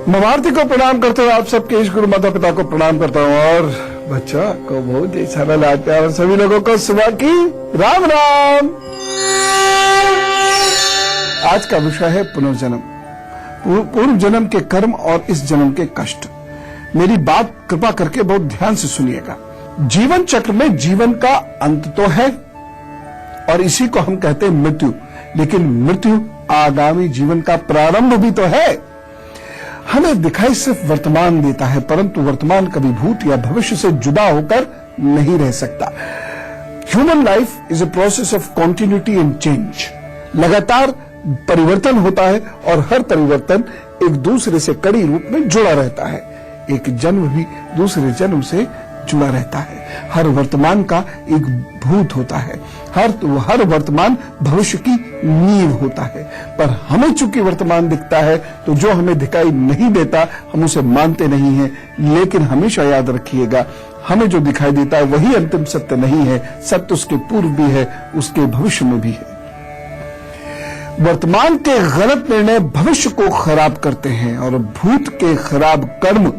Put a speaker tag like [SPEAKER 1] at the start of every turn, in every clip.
[SPEAKER 1] मवारती को प्रणाम करते हुए आप सबके इस गुरु माता पिता को प्रणाम करता हूँ और बच्चा को बहुत ही सारा लाड प्यार सभी लोगों को सुबह की राम राम। आज का विषय है पुनर्जन्म, पूर्व जन्म के कर्म और इस जन्म के कष्ट। मेरी बात कृपा करके बहुत ध्यान से सुनिएगा। जीवन चक्र में जीवन का अंत तो है और इसी को हम कहते हैं मृत्यु, लेकिन मृत्यु आगामी जीवन का प्रारंभ भी तो है। हमें दिखाई सिर्फ वर्तमान देता है, परंतु वर्तमान कभी भूत या भविष्य से जुदा होकर नहीं रह सकता। Human life is a process of continuity and change. लगातार परिवर्तन होता है और हर परिवर्तन एक दूसरे से कड़ी रूप में जुड़ा रहता है। एक जन्म भी दूसरे जन्म से जुड़ा रहता है। हर वर्तमान का एक भूत होता है, हर वर्तमान भविष्य की नींव होता है। पर हमें चूंकि वर्तमान दिखता है तो जो हमें दिखाई नहीं देता हम उसे मानते नहीं हैं। लेकिन हमेशा याद रखिएगा, हमें जो दिखाई देता है वही अंतिम सत्य नहीं है। सत्य उसके पूर्व भी है, उसके भविष्य में भी है। वर्तमान के गलत निर्णय भविष्य को खराब करते हैं और भूत के खराब कर्म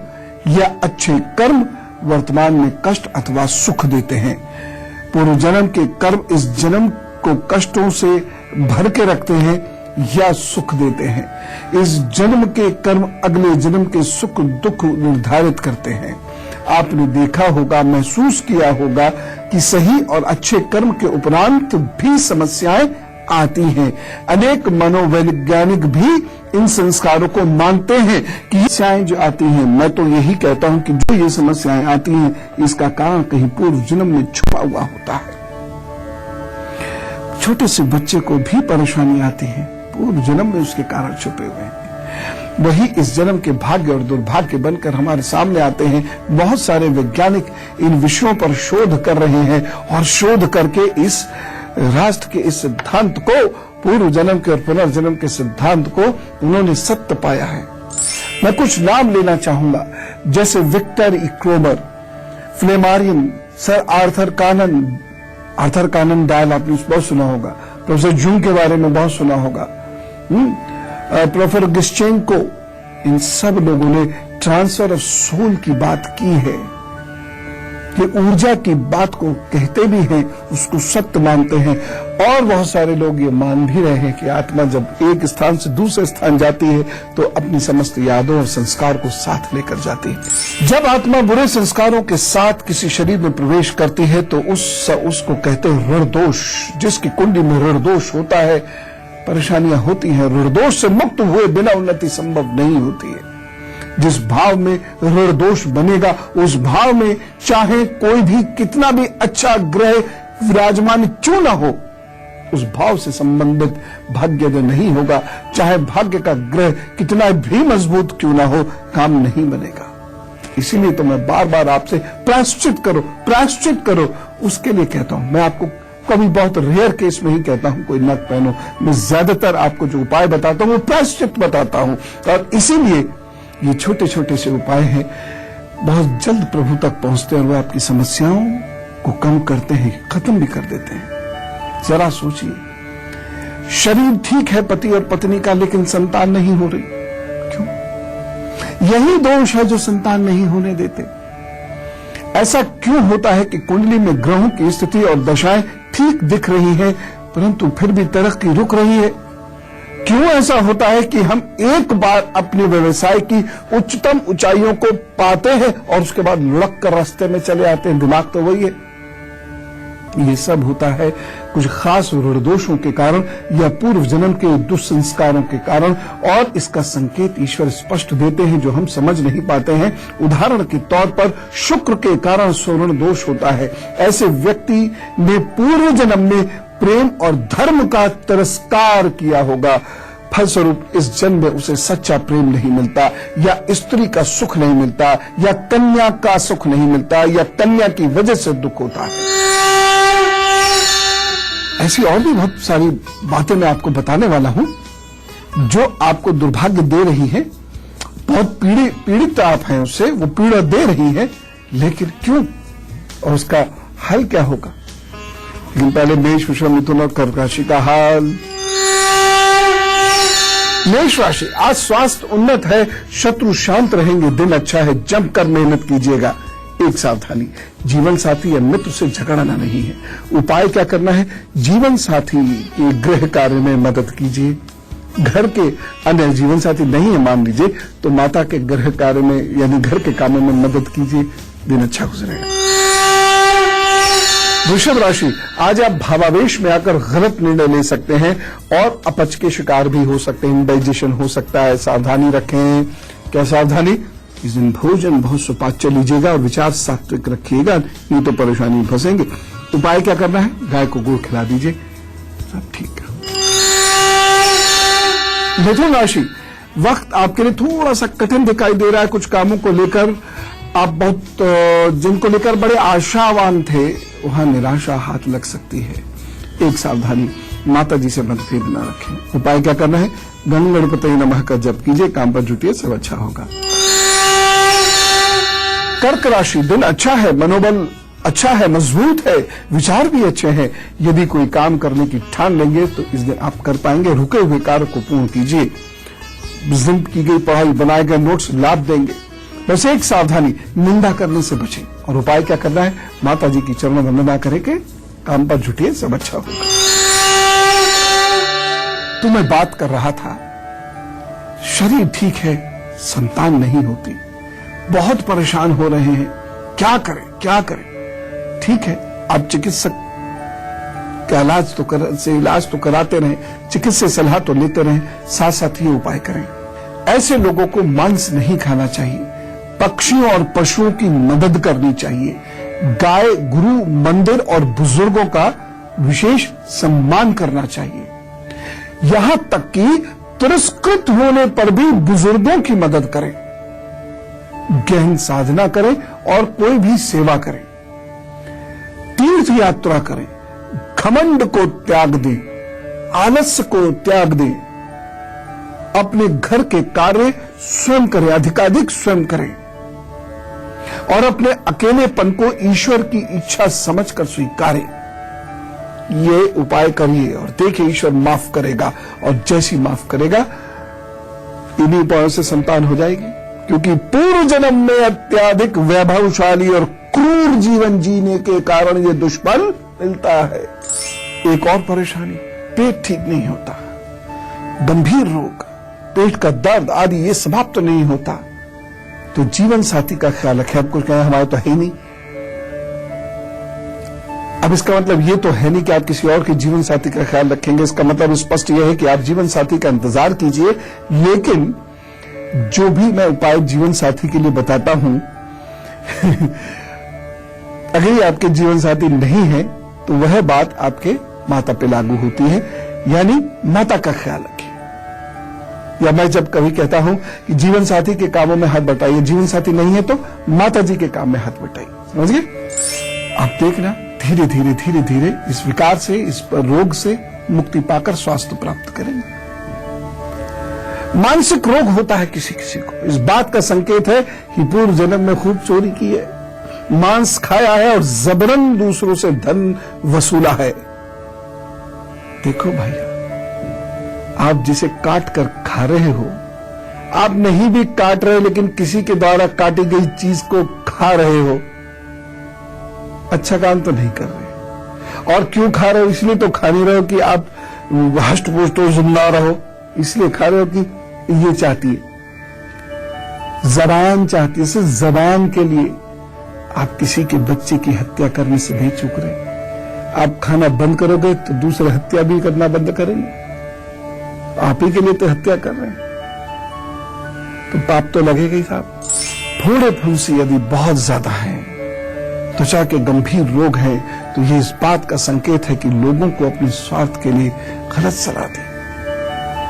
[SPEAKER 1] या अच्छे कर्म वर्तमान में कष्ट अथवा सुख देते हैं। पूर्व जन्म के कर्म इस जन्म को कष्टों से भर के रखते हैं या सुख देते हैं। इस जन्म के कर्म अगले जन्म के सुख दुख निर्धारित करते हैं। आपने देखा होगा, महसूस किया होगा कि सही और अच्छे कर्म के उपरांत भी समस्याएं आती हैं। अनेक मनोवैज्ञानिक भी इन संस्कारों को मानते हैं कि समस्याएं जो आती हैं, मैं तो यही कहता हूं कि जो ये समस्याएं आती हैं इसका कारण कहीं पूर्व जन्म में छुपा हुआ होता है। छोटे से बच्चे को भी परेशानी आती है, पूर्व जन्म में उसके कारण छुपे हुए हैं। वही इस जन्म के भाग्य और दुर्भाग्य बनकर हमारे सामने आते हैं। बहुत सारे वैज्ञानिक इन विषयों पर शोध कर रहे हैं और शोध करके इस राष्ट्र के इस सिद्धांत को, पूर्व जन्म के और पुनर्जन्म के सिद्धांत को उन्होंने सत्य पाया है। मैं कुछ नाम लेना चाहूंगा, जैसे विक्टर इक्रोबर, फ्लेमारियन, सर आर्थर कानन डायल आपने बहुत सुना होगा, प्रोफेसर जूंग के बारे में बहुत सुना होगा, प्रोफेसर गिस्चेंको। इन सब लोगों ने ट्रांसफर ऑफ सोल की बात की है कि ऊर्जा की बात को कहते भी हैं, उसको सत्य मानते हैं। और बहुत सारे लोग ये मान भी रहे हैं कि आत्मा जब एक स्थान से दूसरे स्थान जाती है तो अपनी समस्त यादों और संस्कार को साथ लेकर जाती है। जब आत्मा बुरे संस्कारों के साथ किसी शरीर में प्रवेश करती है तो उसको कहते हैं ऋण दोष। जिसकी कुंडली में ऋण दोष होता है, परेशानियां होती हैं। ऋण दोष से मुक्त हुए बिना उन्नति संभव नहीं होती है। जिस भाव में ऋण दोष बनेगा उस भाव में चाहे कोई भी कितना भी अच्छा ग्रह विराजमान क्यों ना हो, उस भाव से संबंधित भाग्योदय नहीं होगा। चाहे भाग्य का ग्रह कितना भी मजबूत क्यों ना हो, काम नहीं बनेगा। इसीलिए तो मैं बार बार आपसे प्रायश्चित करो उसके लिए कहता हूं। मैं आपको कभी बहुत रेयर केस में ही कहता हूं कोई नक पहनो। मैं ज्यादातर आपको जो उपाय बताता हूं वो प्रायश्चित बताता हूं और इसीलिए ये छोटे छोटे से उपाय हैं, बहुत जल्द प्रभु तक पहुंचते हैं और वो आपकी समस्याओं को कम करते हैं, खत्म भी कर देते हैं। जरा सोचिए, शरीर ठीक है पति और पत्नी का, लेकिन संतान नहीं हो रही, क्यों? यही दोष है जो संतान नहीं होने देते। ऐसा क्यों होता है कि कुंडली में ग्रहों की स्थिति और दशाएं ठीक दिख रही है परंतु फिर भी तरक्की रुक रही है? क्यों ऐसा होता है कि हम एक बार अपने व्यवसाय की उच्चतम ऊंचाइयों को पाते हैं और उसके बाद लुढ़क कर रास्ते में चले आते हैं? दिमाग तो वही है। ये सब होता है कुछ खास ऋण दोषों के कारण या पूर्व जन्म के दुष्संस्कारों के कारण, और इसका संकेत ईश्वर स्पष्ट देते हैं जो हम समझ नहीं पाते हैं। उदाहरण के तौर पर शुक्र के कारण स्वर्ण दोष होता है। ऐसे व्यक्ति ने पूर्व जन्म में प्रेम और धर्म का तिरस्कार किया होगा। फलस्वरूप इस जन्म में उसे सच्चा प्रेम नहीं मिलता, या स्त्री का सुख नहीं मिलता, या कन्या का सुख नहीं मिलता, या कन्या की वजह से दुख होता है। ऐसी और भी बहुत सारी बातें मैं आपको बताने वाला हूं जो आपको दुर्भाग्य दे रही है। बहुत पीड़ित आप हैं उससे, वो पीड़ा दे रही है, लेकिन क्यों और उसका हल क्या होगा? लेकिन पहले मेष, वृषभ, मिथुन और कर्क राशि का हाल। मेष राशि, आज स्वास्थ्य उन्नत है, शत्रु शांत रहेंगे, दिन अच्छा है, जमकर मेहनत कीजिएगा। एक सावधानी, जीवन साथी या मित्र से झगड़ना नहीं है। उपाय क्या करना है? जीवन साथी के गृह कार्य में मदद कीजिए। घर के अन्य जीवन साथी नहीं है मान लीजिए, तो माता के गृह कार्य में यानी घर के कामों में मदद कीजिए, दिन अच्छा गुजरेगा। वृषभ राशि, आज आप भावावेश में आकर गलत निर्णय ले सकते हैं और अपच के शिकार भी हो सकते हैं, इंडाइजेशन हो सकता है, सावधानी रखें। क्या सावधानी? इस दिन भोजन बहुत सुपाच्य लीजिएगा और विचार सात्विक रखिएगा, नहीं तो परेशानी में फंसेंगे। उपाय क्या करना है? गाय को गुड़ खिला दीजिए, सब ठीक है। मिथुन राशि, वक्त आपके लिए थोड़ा सा कठिन दिखाई दे रहा है। कुछ कामों को लेकर आप जिनको लेकर बड़े आशावान थे, वहां निराशा हाथ लग सकती है। एक सावधानी, माता जी से मतभेद न रखें। उपाय क्या करना है? गंग गणपति नमः का जप कीजिए, काम पर जुटिए, सब अच्छा होगा। कर्क राशि, दिन अच्छा है, मनोबल अच्छा है, मजबूत है, विचार भी अच्छे हैं। यदि कोई काम करने की ठान लेंगे तो इस दिन आप कर पाएंगे। रुके हुए कार्य को पूर्ण कीजिए। जिन की गई पढ़ाई, बनाए गए नोट्स लाभ देंगे। बस एक सावधानी, निंदा करने से बचें। और उपाय क्या करना है? माता जी की चरण वंदना करके काम पर जुटिए, सब अच्छा होगा। तो मैं बात कर रहा था, शरीर ठीक है, संतान नहीं होती, बहुत परेशान हो रहे हैं, क्या करें क्या करें? ठीक है, आप चिकित्सक का इलाज तो कराते रहें, चिकित्सीय सलाह तो लेते रहें, साथ साथ ये उपाय करें। ऐसे लोगों को मांस नहीं खाना चाहिए, पक्षियों और पशुओं की मदद करनी चाहिए, गाय, गुरु, मंदिर और बुजुर्गों का विशेष सम्मान करना चाहिए। यहां तक कि तिरस्कृत होने पर भी बुजुर्गों की मदद करें, गहन साधना करें और कोई भी सेवा करें, तीर्थ यात्रा करें, घमंड को त्याग दें, आलस्य को त्याग दें, अपने घर के कार्य स्वयं करें, अधिकाधिक स्वयं करें और अपने अकेलेपन को ईश्वर की इच्छा समझकर स्वीकारें। ये उपाय करिए और देखिए ईश्वर माफ करेगा, और जैसी माफ करेगा इन्हीं उपायों से संतान हो जाएगी। क्योंकि पूर्व जन्म में अत्यधिक वैभवशाली और क्रूर जीवन जीने के कारण ये दुष्फल मिलता है। एक और परेशानी, पेट ठीक नहीं होता, गंभीर रोग, पेट का दर्द आदि ये समाप्त तो नहीं होता, तो जीवन साथी का ख्याल रखें। आपको क्या हमारे तो है ही नहीं। अब इसका मतलब ये तो है नहीं कि आप किसी और के जीवन साथी का ख्याल रखेंगे। इसका मतलब स्पष्ट यह है कि आप जीवन साथी का इंतजार कीजिए, लेकिन जो भी मैं उपाय जीवन साथी के लिए बताता हूं अगर ये आपके जीवन साथी नहीं है तो वह बात आपके माता पे लागू होती है, यानी माता का ख्याल रखिए। या मैं जब कभी कहता हूं कि जीवन साथी के कामों में हाथ बटाइए, जीवन साथी नहीं है तो माता जी के काम में हाथ बटाइए। समझ गए? आप देखना धीरे धीरे धीरे धीरे इस विकार से, इस रोग से मुक्ति पाकर स्वास्थ्य प्राप्त करेंगे। मानसिक रोग होता है किसी किसी को, इस बात का संकेत है कि पूर्व जन्म में खूब चोरी की है, मांस खाया है और जबरन दूसरों से धन वसूला है। देखो भैया, आप जिसे काट कर खा रहे हो, आप नहीं भी काट रहे लेकिन किसी के द्वारा काटी गई चीज को खा रहे हो, अच्छा काम तो नहीं कर रहे। और क्यों खा रहे हो? इसलिए तो खा नहीं रहे हो कि आप हष्ट पुष्ट हो, जिंदा रहो, इसलिए खा रहे हो कि ये चाहती है, जबान चाहती है, सिर्फ जबान के लिए आप किसी के बच्चे की हत्या करने से नहीं चूक रहे। आप खाना बंद करोगे तो दूसरे हत्या भी करना बंद करेंगे, आप ही के लिए तो हत्या कर रहे हैं, तो पाप तो लगेगा ही साहब। फोड़े फुंसी यदि बहुत ज्यादा है, त्वचा के गंभीर रोग है, तो ये इस बात का संकेत है कि लोगों को अपने स्वार्थ के लिए गलत सलाह दी।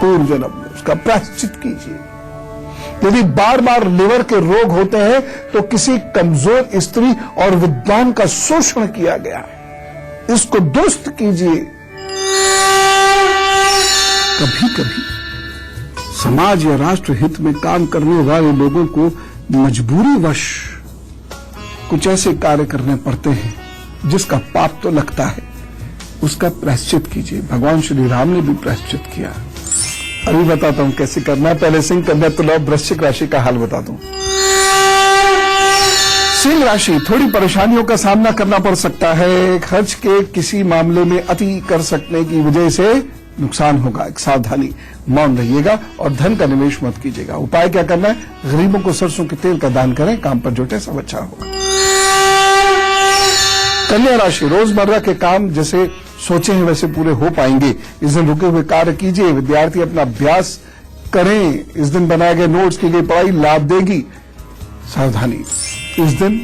[SPEAKER 1] पूर्व जन्म में उसका प्रायश्चित कीजिए। यदि बार बार लिवर के रोग होते हैं तो किसी कमजोर स्त्री और विद्वान का शोषण किया गया है, इसको दुरुस्त कीजिए। कभी कभी समाज या राष्ट्र हित में काम करने वाले लोगों को मजबूरीवश कुछ ऐसे कार्य करने पड़ते हैं जिसका पाप तो लगता है, उसका प्रायश्चित कीजिए। भगवान श्री राम ने भी प्रायश्चित किया। अभी बताता हूं कैसे करना है। पहले सिंह, कन्या, तुला, वृश्चिक राशि का हाल बता दूं। सिंह राशि, थोड़ी परेशानियों का सामना करना पड़ सकता है। खर्च के किसी मामले में अति कर सकने की वजह से नुकसान होगा, एक सावधानी, मौन रहिएगा और धन का निवेश मत कीजिएगा। उपाय क्या करना है? गरीबों को सरसों के तेल का दान करें, काम पर जुटे, सब अच्छा होगा। कन्या राशि, रोजमर्रा के काम जैसे सोचे हैं वैसे पूरे हो पाएंगे। इस दिन रुके हुए कार्य कीजिए। विद्यार्थी अपना अभ्यास करें। इस दिन बनाए गए नोट्स की गई पढ़ाई लाभ देगी। सावधानी, इस दिन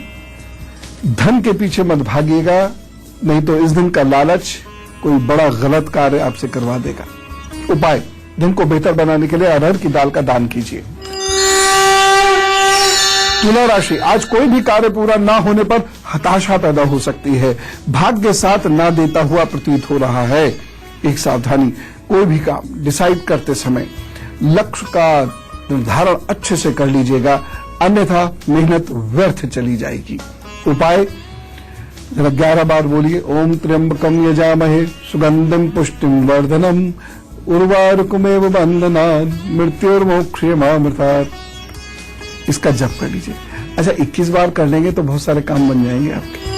[SPEAKER 1] धन के पीछे मत भागिएगा, नहीं तो इस दिन का लालच कोई बड़ा गलत कार्य आपसे करवा देगा। उपाय, दिन को बेहतर बनाने के लिए अरहर की दाल का दान कीजिए। तुला राशि, आज कोई भी कार्य पूरा ना होने पर हताशा पैदा हो सकती है। भाग्य साथ ना देता हुआ प्रतीत हो रहा है। एक सावधानी, कोई भी काम डिसाइड करते समय लक्ष्य का निर्धारण अच्छे से कर लीजिएगा, अन्यथा मेहनत व्यर्थ चली जाएगी। उपाय, जरा 11 बार बोलिए, ओम त्र्यंबकम यजामहे सुगंधिम पुष्टिम वर्धनम उर्वारुकमेव बंधनात् मृत्युर्मोक्षयमामृतात्। इसका जप कर लीजिए। अच्छा, 21 बार कर लेंगे तो बहुत सारे काम बन जाएंगे आपके।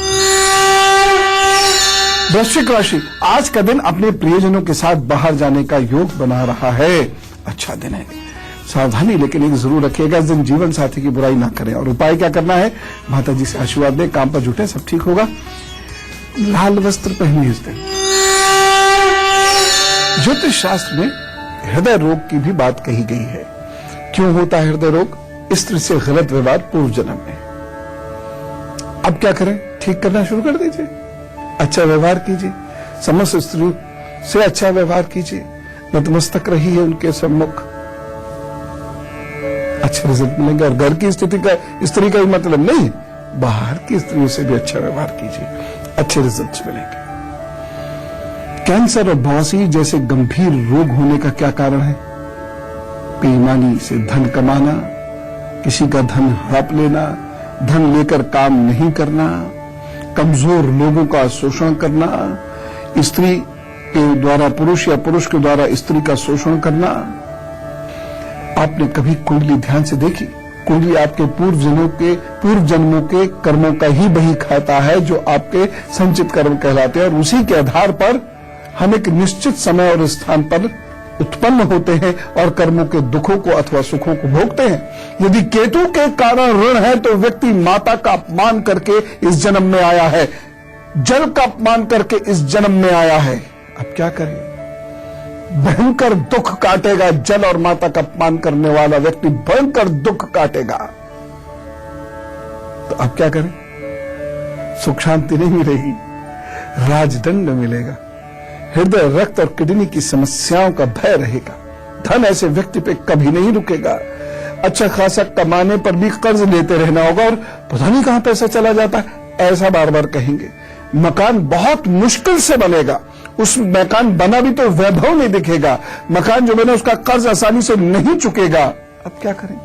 [SPEAKER 1] वृश्चिक राशि, आज का दिन अपने प्रियजनों के साथ बाहर जाने का योग बना रहा है। अच्छा दिन है। सावधानी लेकिन एक जरूर रखिएगा, इस दिन जीवन साथी की बुराई ना करें। और उपाय क्या करना है? माता जी से आशीर्वाद दें, काम पर जुटे, सब ठीक होगा। लाल वस्त्र पहनिए इस दिन। ज्योतिष शास्त्र में हृदय रोग की भी बात कही गई है। क्यों होता है हृदय रोग? स्त्री से गलत व्यवहार पूर्व जन्म में। अब क्या करें? ठीक करना शुरू कर दीजिए, अच्छा व्यवहार कीजिए, समस्त स्त्री से अच्छा व्यवहार कीजिए, नतमस्तक रहिए उनके सम्मुख, अच्छे रिजल्ट मिलेंगे। और घर की स्थिति का, स्त्री का ही मतलब नहीं, बाहर की स्त्रियों से भी अच्छा व्यवहार कीजिए, अच्छे रिजल्ट मिलेंगे। कैंसर और बवासीर जैसे गंभीर रोग होने का क्या कारण है? बेईमानी से धन कमाना, किसी का धन हड़प लेना, धन लेकर काम नहीं करना, कमजोर लोगों का शोषण करना, स्त्री के द्वारा पुरुष या पुरुष के द्वारा स्त्री का शोषण करना। आपने कभी कुंडली ध्यान से देखी? कुंडली आपके पूर्व जन्मों के कर्मों का ही बही खाता है, जो आपके संचित कर्म कहलाते हैं, और उसी के आधार पर हम एक निश्चित समय और स्थान पर उत्पन्न होते हैं और कर्मों के दुखों को अथवा सुखों को भोगते हैं। यदि केतु के कारण ऋण है तो व्यक्ति माता का अपमान करके इस जन्म में आया है, जल का अपमान करके इस जन्म में आया है। अब क्या करें? भयंकर दुख काटेगा। जल और माता का अपमान करने वाला व्यक्ति भयंकर दुख काटेगा। तो अब क्या करें? सुख शांति नहीं मिलेगी, राजदंड मिलेगा। हृदय, रक्त और किडनी की समस्याओं का भय रहेगा। धन ऐसे व्यक्ति पे कभी नहीं रुकेगा। अच्छा खासा कमाने पर भी कर्ज लेते रहना होगा और पता नहीं कहां पैसा चला जाता है, ऐसा बार बार कहेंगे। मकान बहुत मुश्किल से बनेगा, उस मकान बना भी तो वैभव नहीं दिखेगा। मकान जो बना उसका कर्ज आसानी से नहीं चुकेगा। अब क्या करें?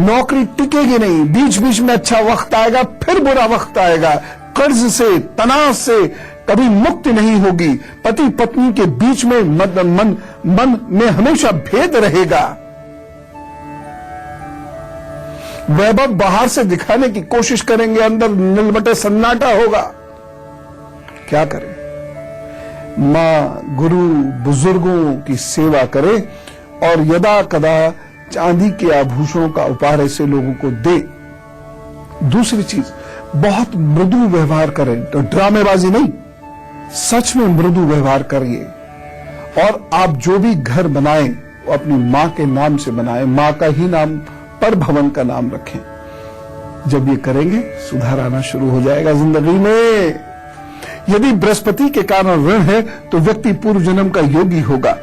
[SPEAKER 1] नौकरी टिकेगी नहीं, बीच बीच में अच्छा वक्त आएगा, फिर बुरा वक्त आएगा। कर्ज से, तनाव से कभी मुक्ति नहीं होगी। पति पत्नी के बीच में मन में हमेशा भेद रहेगा। वैभव बाहर से दिखाने की कोशिश करेंगे, अंदर निलबटे सन्नाटा होगा। क्या करें? मां, गुरु, बुजुर्गों की सेवा करें और यदा कदा चांदी के आभूषणों का उपहार ऐसे लोगों को दे। दूसरी चीज, बहुत मृदु व्यवहार करें, तो ड्रामेबाजी नहीं, सच में मृदु व्यवहार करिए। और आप जो भी घर बनाएं वो अपनी मां के नाम से बनाएं, मां का ही नाम पर भवन का नाम रखें। जब ये करेंगे सुधार आना शुरू हो जाएगा जिंदगी में। यदि बृहस्पति के कारण ऋण है तो व्यक्ति पूर्व जन्म का योगी होगा,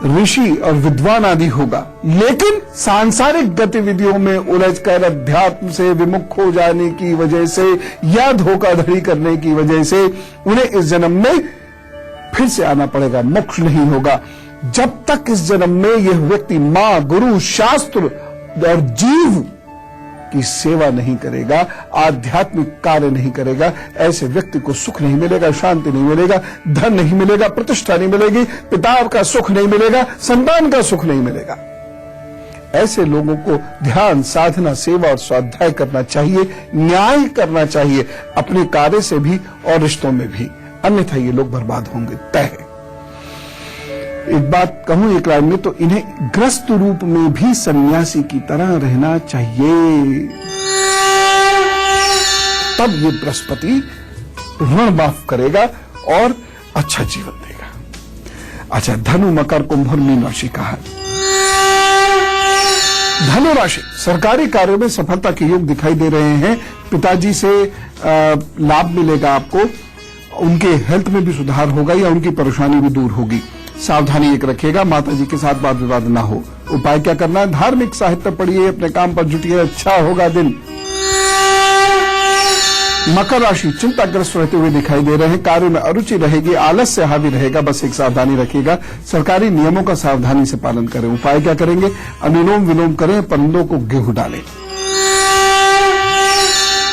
[SPEAKER 1] ऋषि और विद्वान आदि होगा, लेकिन सांसारिक गतिविधियों में उलझकर अध्यात्म से विमुख हो जाने की वजह से या धोखाधड़ी करने की वजह से उन्हें इस जन्म में फिर से आना पड़ेगा, मोक्ष नहीं होगा। जब तक इस जन्म में यह व्यक्ति मां, गुरु, शास्त्र और जीव की सेवा नहीं करेगा, आध्यात्मिक कार्य नहीं करेगा, ऐसे व्यक्ति को सुख नहीं मिलेगा, शांति नहीं मिलेगा, धन नहीं मिलेगा, प्रतिष्ठा नहीं मिलेगी, पिता का सुख नहीं मिलेगा, संतान का सुख नहीं मिलेगा। ऐसे लोगों को ध्यान, साधना, सेवा और स्वाध्याय करना चाहिए, न्याय करना चाहिए अपने कार्य से भी और रिश्तों में भी, अन्यथा ये लोग बर्बाद होंगे, तय है। एक बात कहूं एक लाइन में, तो इन्हें ग्रस्त रूप में भी सन्यासी की तरह रहना चाहिए, तब ये बृहस्पति ऋण माफ करेगा और अच्छा जीवन देगा। अच्छा, धनु, मकर, कुंभ और मीन राशि का है। धनु राशि, सरकारी कार्यों में सफलता के योग दिखाई दे रहे हैं। पिताजी से लाभ मिलेगा आपको, उनके हेल्थ में भी सुधार होगा या उनकी परेशानी भी दूर होगी। सावधानी एक रखिएगा, माताजी के साथ वाद विवाद ना हो। उपाय क्या करना है? धार्मिक साहित्य पढ़िए, अपने काम पर जुटिए, अच्छा होगा दिन। मकर राशि, चिंताग्रस्त रहते हुए दिखाई दे रहे हैं। कार्य में अरुचि रहेगी, आलस्य हावी रहेगा, बस एक सावधानी रखिएगा। सरकारी नियमों का सावधानी से पालन करें। उपाय क्या करेंगे? अनुलोम विलोम करें, परिंदों को गेहूं डालें।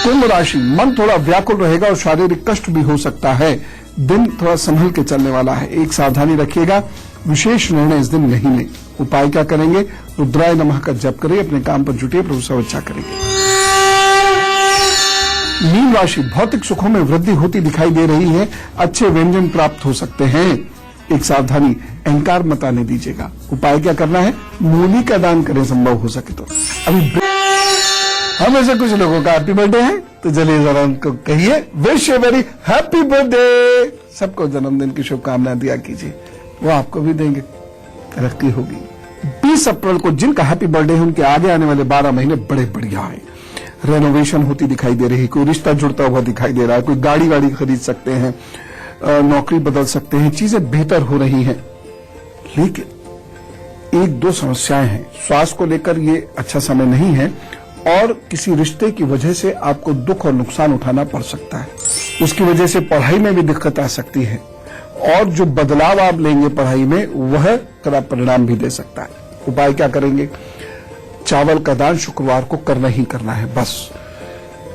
[SPEAKER 1] कुंभ राशि, मन थोड़ा व्याकुल रहेगा और शारीरिक कष्ट भी हो सकता है। दिन थोड़ा संभल के चलने वाला है, एक सावधानी रखिएगा। विशेष निर्णय इस दिन नहीं लें। उपाय क्या करेंगे? रुद्राय नमः का जप करें, अपने काम पर जुटिए, प्रभु सब अच्छा करेंगे। मीन राशि, भौतिक सुखों में वृद्धि होती दिखाई दे रही है। अच्छे व्यंजन प्राप्त हो सकते हैं। एक सावधानी, अहंकार मत आने दीजिएगा। उपाय क्या करना है? मूली का दान करें संभव हो सके तो। अभी हम ऐसे कुछ लोगों का हैप्पी बर्थडे है, तो चलिए जरा उनको कहिए wish you very happy birthday. सबको जन्मदिन की शुभकामनाएं दिया कीजिए, वो आपको भी देंगे, तरक्की होगी। 20 अप्रैल को जिनका हैप्पी बर्थडे है उनके आगे आने वाले 12 महीने बड़े बढ़िया हैं। रेनोवेशन होती दिखाई दे रही है, कोई रिश्ता जुड़ता हुआ दिखाई दे रहा है, कोई गाड़ी वाड़ी खरीद सकते हैं, नौकरी बदल सकते हैं, चीजें बेहतर हो रही हैं। लेकिन 1-2 समस्याएं हैं। स्वास्थ्य को लेकर ये अच्छा समय नहीं है और किसी रिश्ते की वजह से आपको दुख और नुकसान उठाना पड़ सकता है। उसकी वजह से पढ़ाई में भी दिक्कत आ सकती है और जो बदलाव आप लेंगे पढ़ाई में वह खराब परिणाम भी दे सकता है। उपाय क्या करेंगे? चावल का दान शुक्रवार को करना ही करना है, बस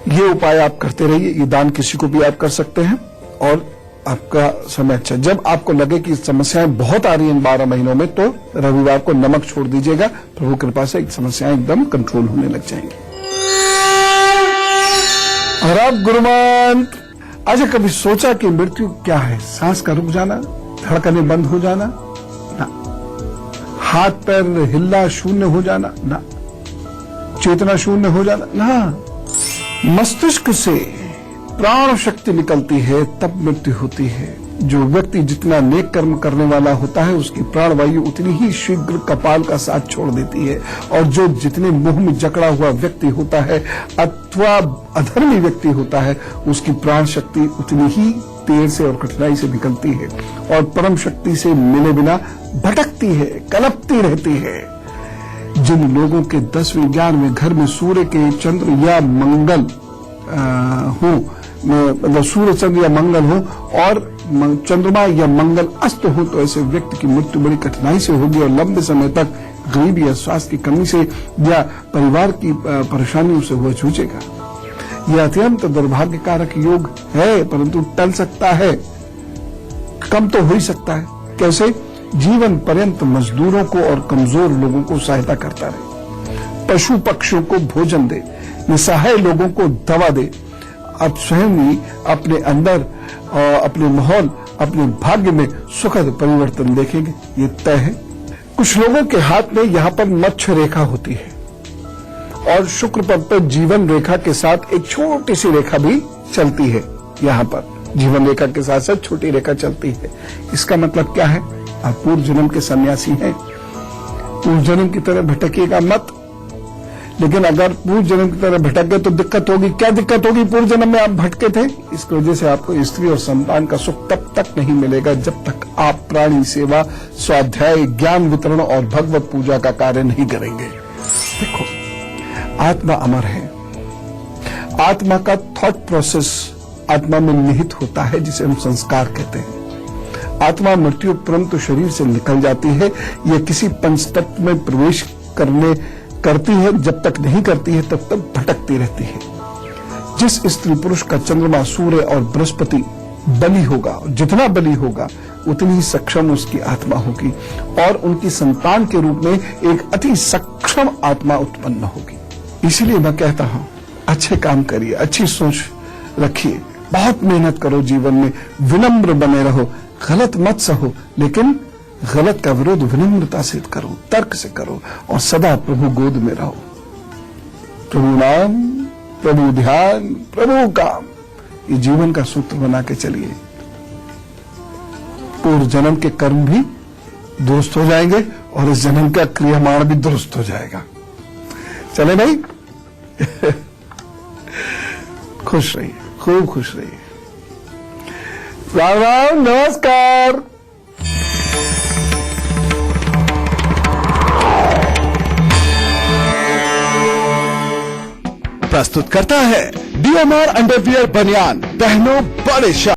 [SPEAKER 1] ये उपाय आप करते रहिए। ये दान किसी को भी आप कर सकते हैं और आपका समय अच्छा। जब आपको लगे कि समस्याएं बहुत आ रही हैं 12 महीनों में, तो रविवार को नमक छोड़ दीजिएगा, प्रभु कृपा से समस्याएं एकदम कंट्रोल होने लग जाएंगी। और अब गुरुमंत्र, अच्छा कभी सोचा कि मृत्यु क्या है? सांस का रुक जाना, धड़कनें बंद हो जाना ना, हाथ पैर हिलना शून्य हो जाना ना, चेतना शून्य हो जाना ना। मस्तिष्क से प्राण शक्ति निकलती है तब मृत्यु होती है। जो व्यक्ति जितना नेक कर्म करने वाला होता है उसकी प्राणवायु उतनी ही शीघ्र कपाल का साथ छोड़ देती है, और जो जितने मुंह में जकड़ा हुआ व्यक्ति होता है अथवा अधर्मी व्यक्ति होता है उसकी प्राण शक्ति उतनी ही देर से और कठिनाई से निकलती है और परम शक्ति से मिले बिना भटकती है, कलपती रहती है। जिन लोगों के 10वें 11वें घर में सूर्य के चंद्र या मंगल हो, मतलब सूर्य चंद्र या मंगल हो और चंद्रमा या मंगल अस्त हो, तो ऐसे व्यक्ति की मृत्यु बड़ी कठिनाई से होगी और लंबे समय तक गरीबी या स्वास्थ्य की कमी से या परिवार की परेशानियों से वह जूझेगा। यह अत्यंत दुर्भाग्य कारक योग है, परंतु टल सकता है, कम तो हो ही सकता है। कैसे? जीवन पर्यंत मजदूरों को और कमजोर लोगों को सहायता करता रहे, पशु पक्षियों को भोजन दे, निसहाय लोगों को दवा दे। आप स्वयं ही अपने अंदर और अपने माहौल, अपने भाग्य में सुखद परिवर्तन देखेंगे, ये तय है। कुछ लोगों के हाथ में यहाँ पर मत्स्य रेखा होती है और शुक्र पद पर जीवन रेखा के साथ एक छोटी सी रेखा भी चलती है। यहाँ पर जीवन रेखा के साथ साथ छोटी रेखा चलती है। इसका मतलब क्या है? आप पूर्व जन्म के सन्यासी हैं, पूर्व जन्म की तरह भटकिएगा मत। लेकिन अगर पूर्व जन्म की तरह भटक गए तो दिक्कत होगी। क्या दिक्कत होगी? पूर्व जन्म में आप भटके थे, इसकी वजह से आपको स्त्री और संतान का सुख तब तक नहीं मिलेगा जब तक आप प्राणी सेवा, स्वाध्याय, ज्ञान वितरण और भगवत पूजा का कार्य नहीं करेंगे। देखो, आत्मा अमर है। आत्मा का थॉट प्रोसेस आत्मा में निहित होता है, जिसे हम संस्कार कहते हैं। आत्मा मृत्यु उपरंत शरीर से निकल जाती है या किसी पंचतत्व में प्रवेश करती है, जब तक नहीं करती है तब तक भटकती रहती है। जिस स्त्री पुरुष का चंद्रमा, सूर्य और बृहस्पति बली होगा, जितना बली होगा उतनी ही सक्षम उसकी आत्मा होगी और उनकी संतान के रूप में एक अति सक्षम आत्मा उत्पन्न होगी। इसलिए मैं कहता हूं, अच्छे काम करिए, अच्छी सोच रखिए, बहुत मेहनत करो, जीवन में विनम्र बने रहो, गलत मत सहो, लेकिन गलत का विरोध विनम्रता से करो, तर्क से करो और सदा प्रभु गोद में रहो। प्रभु नाम, प्रभु ध्यान, प्रभु काम, ये जीवन का सूत्र बना के चलिए। पूर्व जन्म के कर्म भी दुरुस्त हो जाएंगे और इस जन्म का क्रियामाण भी दुरुस्त हो जाएगा। चले भाई। खुश रहिए, खूब खुश रहिए। राम राम, नमस्कार।
[SPEAKER 2] प्रस्तुत करता है DMR अंडरवियर बनियान, पहनो बड़े शान।